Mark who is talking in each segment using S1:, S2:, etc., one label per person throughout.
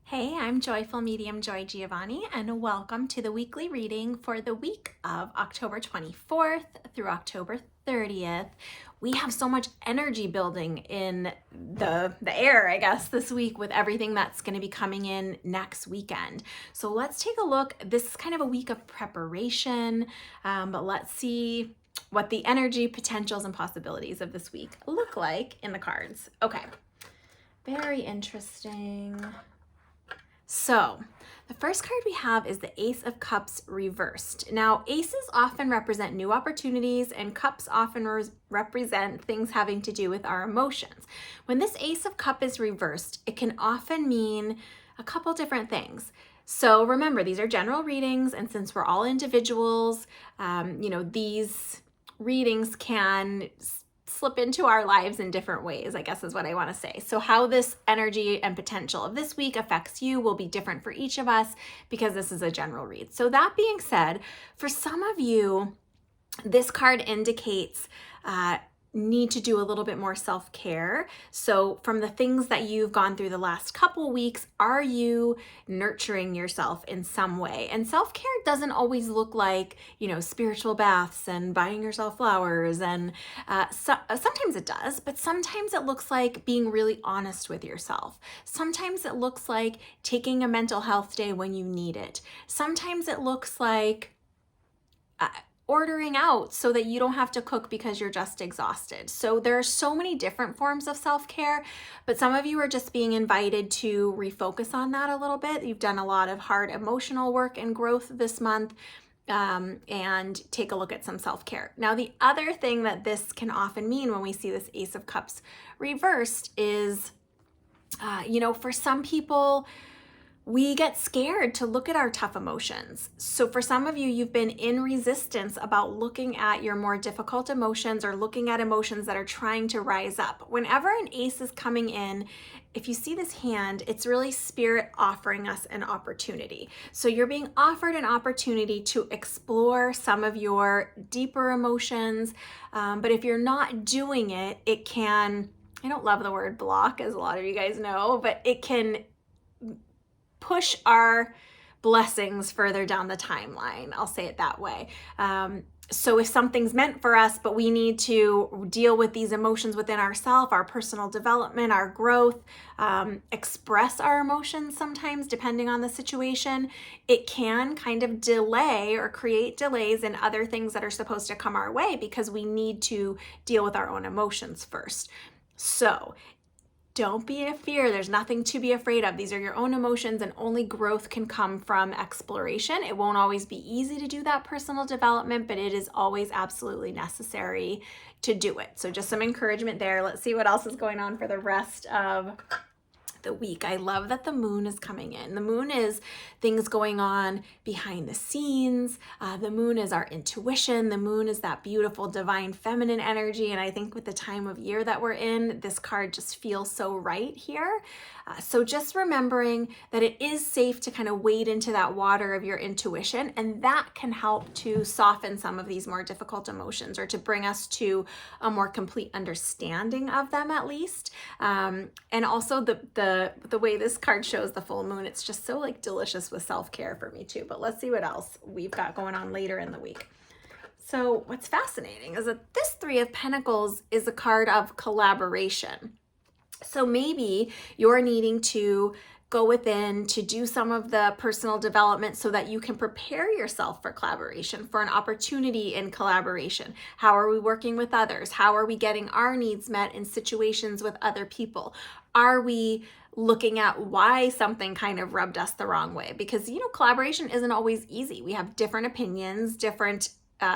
S1: Hey, I'm Joyful Medium Joy Giovanni, and welcome to the weekly reading for the week of October 24th through October 30th. We have so much energy building in the air, I guess, this week with everything that's going to be coming in next weekend. So let's take a look. This is kind of a week of preparation, but let's see what the energy, potentials, and possibilities of this week look like in the cards. Okay, very interesting. So the first card we have is the Ace of Cups reversed. Now, aces often represent new opportunities and cups often represent things having to do with our emotions. When this Ace of Cups is reversed, it can often mean a couple different things. So remember, these are general readings, and since we're all individuals, these readings can slip into our lives in different ways, I guess is what I want to say. So how this energy and potential of this week affects you will be different for each of us because this is a general read. So that being said, for some of you, this card indicates need to do a little bit more self-care. So from the things that you've gone through the last couple weeks, are you nurturing yourself in some way? And self-care doesn't always look like, spiritual baths and buying yourself flowers. And sometimes it does, but sometimes it looks like being really honest with yourself. Sometimes it looks like taking a mental health day when you need it. Sometimes it looks like ordering out so that you don't have to cook because you're just exhausted. So there are so many different forms of self-care, but some of you are just being invited to refocus on that a little bit. You've done a lot of hard emotional work and growth this month, and take a look at some self-care. Now, the other thing that this can often mean when we see this Ace of Cups reversed is, for some people, we get scared to look at our tough emotions. So for some of you, you've been in resistance about looking at your more difficult emotions or looking at emotions that are trying to rise up. Whenever an ace is coming in, if you see this hand, it's really spirit offering us an opportunity. So you're being offered an opportunity to explore some of your deeper emotions. But if you're not doing it, it can, I don't love the word block, as a lot of you guys know, but it can push our blessings further down the timeline. I'll say it that way. So if something's meant for us, but we need to deal with these emotions within ourselves, our personal development, our growth, express our emotions sometimes, depending on the situation, it can kind of delay or create delays in other things that are supposed to come our way because we need to deal with our own emotions first. So don't be in fear. There's nothing to be afraid of. These are your own emotions, and only growth can come from exploration. It won't always be easy to do that personal development, but it is always absolutely necessary to do it. So just some encouragement there. Let's see what else is going on for the rest of the week. I love that the moon is coming in. The moon is things going on behind the scenes. The moon is our intuition. The moon is that beautiful divine feminine energy. And I think with the time of year that we're in, this card just feels so right here. So just remembering that it is safe to kind of wade into that water of your intuition, and that can help to soften some of these more difficult emotions or to bring us to a more complete understanding of them at least. And also the way this card shows the full moon, it's just so delicious with self-care for me too. But let's see what else we've got going on later in the week. So what's fascinating is that this Three of Pentacles is a card of collaboration. So maybe you're needing to go within to do some of the personal development so that you can prepare yourself for collaboration, for an opportunity in collaboration. How are we working with others? How are we getting our needs met in situations with other people? Are we looking at why something kind of rubbed us the wrong way? Because, collaboration isn't always easy. We have different opinions, different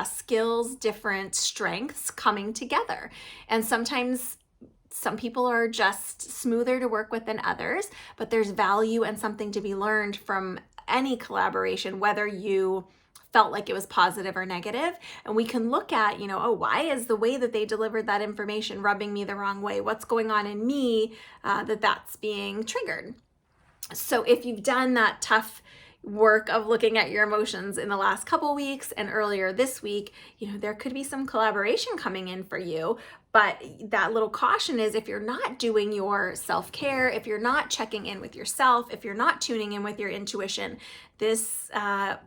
S1: skills, different strengths coming together. And sometimes some people are just smoother to work with than others, but there's value and something to be learned from any collaboration, whether you felt like it was positive or negative. And we can look at, why is the way that they delivered that information rubbing me the wrong way? What's going on in me that's being triggered? So if you've done that tough, work of looking at your emotions in the last couple weeks and earlier this week, there could be some collaboration coming in for you. But that little caution is, if you're not doing your self-care, if you're not checking in with yourself, if you're not tuning in with your intuition, this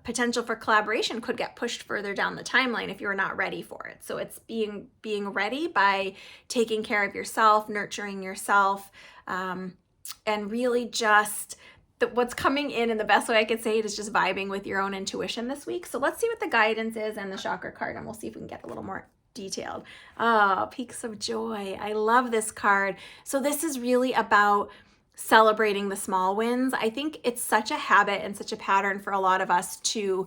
S1: potential for collaboration could get pushed further down the timeline if you're not ready for it. So it's being ready by taking care of yourself, nurturing yourself, and really just what's coming in the best way I could say it is just vibing with your own intuition this week. So let's see what the guidance is and the chakra card, and we'll see if we can get a little more detailed. Oh, Peaks of Joy. I love this card. So this is really about celebrating the small wins. I think it's such a habit and such a pattern for a lot of us to,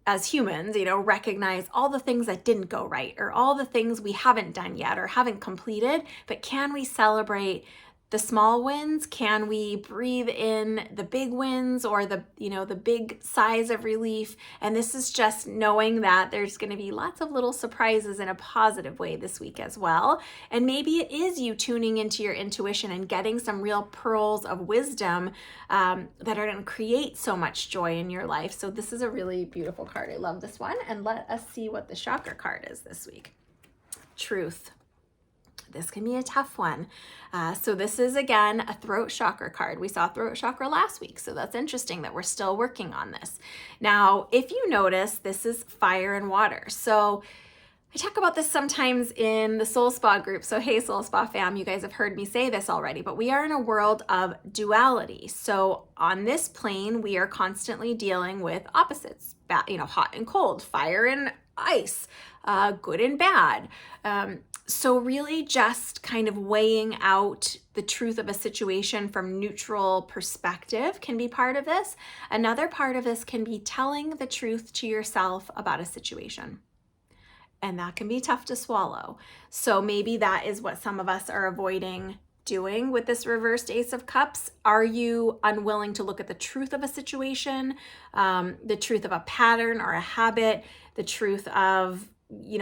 S1: as humans, recognize all the things that didn't go right, or all the things we haven't done yet or haven't completed. But can we celebrate the small wins? Can we breathe in the big wins, or the big sighs of relief? And this is just knowing that there's going to be lots of little surprises in a positive way this week as well. And maybe it is you tuning into your intuition and getting some real pearls of wisdom that are going to create so much joy in your life. So this is a really beautiful card. I love this one. And let us see what the chakra card is this week. Truth. This can be a tough one. So this is, again, a throat chakra card. We saw throat chakra last week, so that's interesting that we're still working on this. Now, if you notice, this is fire and water. So I talk about this sometimes in the Soul Spa group. So hey, Soul Spa fam, you guys have heard me say this already, but we are in a world of duality. So on this plane, we are constantly dealing with opposites, hot and cold, fire and ice, good and bad. So really just kind of weighing out the truth of a situation from neutral perspective can be part of this. Another part of this can be telling the truth to yourself about a situation. And that can be tough to swallow. So maybe that is what some of us are avoiding doing with this reversed Ace of Cups. Are you unwilling to look at the truth of a situation, the truth of a pattern or a habit, the truth of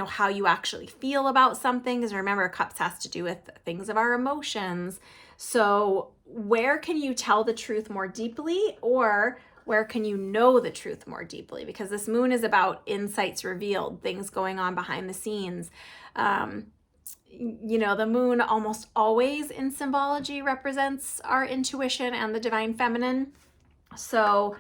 S1: how you actually feel about something? Because remember, cups has to do with things of our emotions. So where can you tell the truth more deeply, or where can you know the truth more deeply? Because this moon is about insights revealed, things going on behind the scenes. The moon almost always in symbology represents our intuition and the divine feminine. So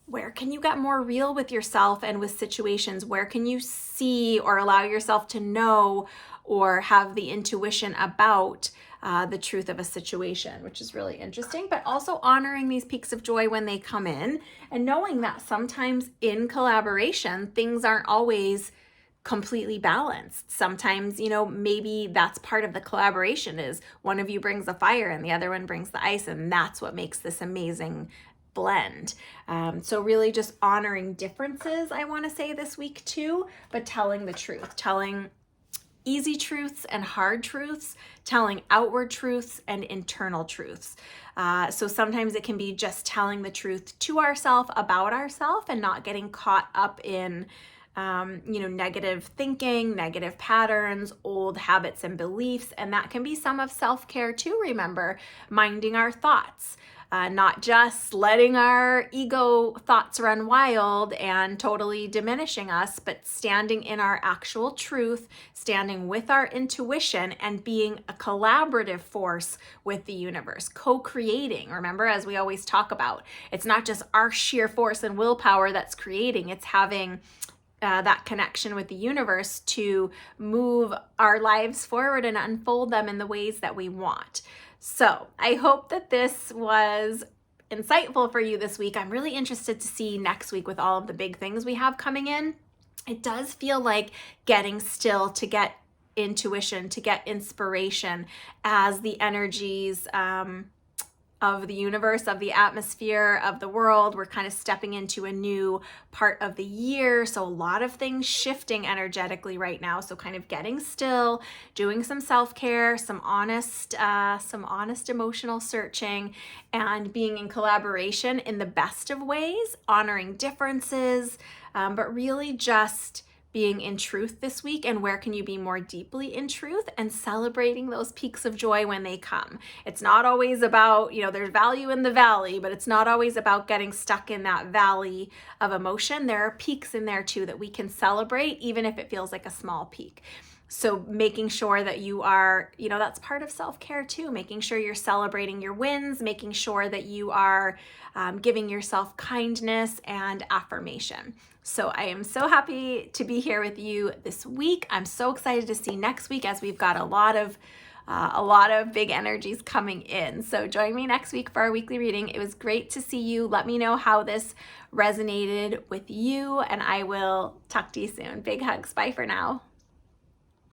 S1: where can you get more real with yourself and with situations? Where can you see or allow yourself to know or have the intuition about the truth of a situation, which is really interesting, but also honoring these peaks of joy when they come in, and knowing that sometimes in collaboration, things aren't always completely balanced. Sometimes, maybe that's part of the collaboration, is one of you brings the fire and the other one brings the ice, and that's what makes this amazing blend. So really just honoring differences, I want to say this week too, but telling the truth, telling easy truths and hard truths, telling outward truths and internal truths. So sometimes it can be just telling the truth to ourselves about ourselves and not getting caught up in negative thinking, negative patterns, old habits and beliefs. And that can be some of self-care too, remember, minding our thoughts. Not just letting our ego thoughts run wild and totally diminishing us, but standing in our actual truth, standing with our intuition, and being a collaborative force with the universe, co-creating. Remember, as we always talk about, it's not just our sheer force and willpower that's creating, it's having that connection with the universe to move our lives forward and unfold them in the ways that we want. So I hope that this was insightful for you this week. I'm really interested to see next week with all of the big things we have coming in. It does feel like getting still to get intuition, to get inspiration as the energies of the universe, of the atmosphere, of the world. We're kind of stepping into a new part of the year. So a lot of things shifting energetically right now. So kind of getting still, doing some self-care, some honest emotional searching, and being in collaboration in the best of ways, honoring differences, but really just being in truth this week, and where can you be more deeply in truth, and celebrating those peaks of joy when they come. It's not always about, there's value in the valley, but it's not always about getting stuck in that valley of emotion. There are peaks in there too that we can celebrate, even if it feels like a small peak. So making sure that you are, that's part of self-care too, making sure you're celebrating your wins, making sure that you are giving yourself kindness and affirmation. So I am so happy to be here with you this week. I'm so excited to see next week, as we've got a lot of big energies coming in. So join me next week for our weekly reading. It was great to see you. Let me know how this resonated with you, and I will talk to you soon. Big hugs. Bye for now.